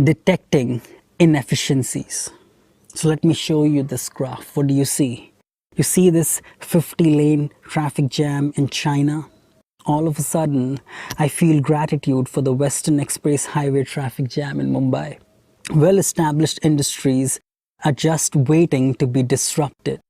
detecting inefficiencies. So let me show you this graph. What do you see? You see this 50-lane traffic jam in China? All of a sudden, I feel gratitude for the Western Express Highway traffic jam in Mumbai. Well-established industries are just waiting to be disrupted.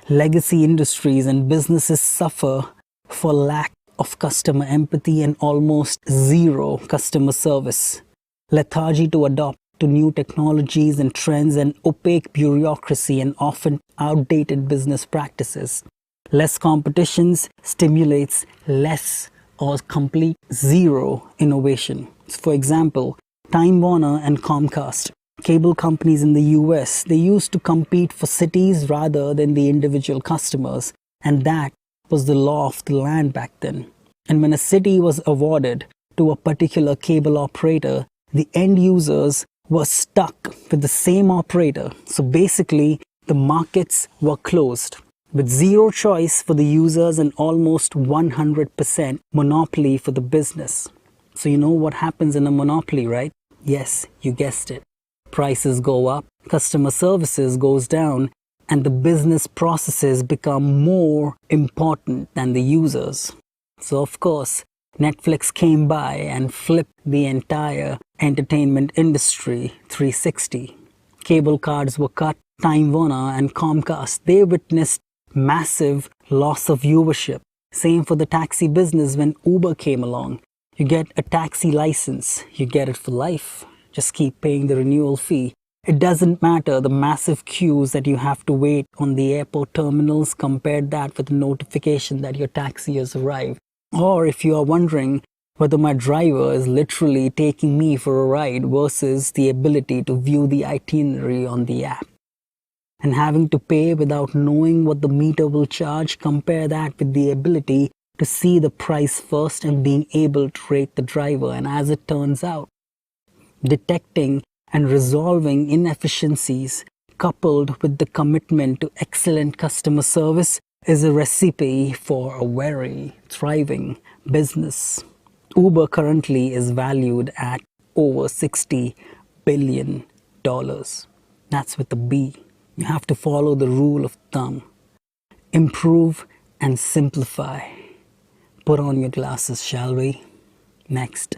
Legacy industries and businesses suffer for lack of customer empathy and almost zero customer service. Lethargy to adopt to new technologies and trends, and opaque bureaucracy and often outdated business practices. Less competitions stimulates less or complete zero innovation. For example, Time Warner and Comcast, cable companies in the US, they used to compete for cities rather than the individual customers, and that was the law of the land back then. And when a city was awarded to a particular cable operator, the end users were stuck with the same operator. So basically, the markets were closed with zero choice for the users and almost 100% monopoly for the business. So you know what happens in a monopoly, right? Yes, you guessed it. Prices go up, customer services goes down, and the business processes become more important than the users. So of course, Netflix came by and flipped the entire entertainment industry 360. Cable cards were cut. Time Warner and Comcast, they witnessed massive loss of viewership. Same for the taxi business when Uber came along. You get a taxi license, you get it for life. Just keep paying the renewal fee. It doesn't matter the massive queues that you have to wait on the airport terminals. Compare that with the notification that your taxi has arrived. Or if you are wondering whether my driver is literally taking me for a ride versus the ability to view the itinerary on the app and having to pay without knowing what the meter will charge, compare that with the ability to see the price first and being able to rate the driver. And as it turns out, detecting and resolving inefficiencies coupled with the commitment to excellent customer service is a recipe for a very thriving business. Uber currently is valued at over $60 billion. That's with a B. You have to follow the rule of thumb. Improve and simplify. Put on your glasses, shall we? Next.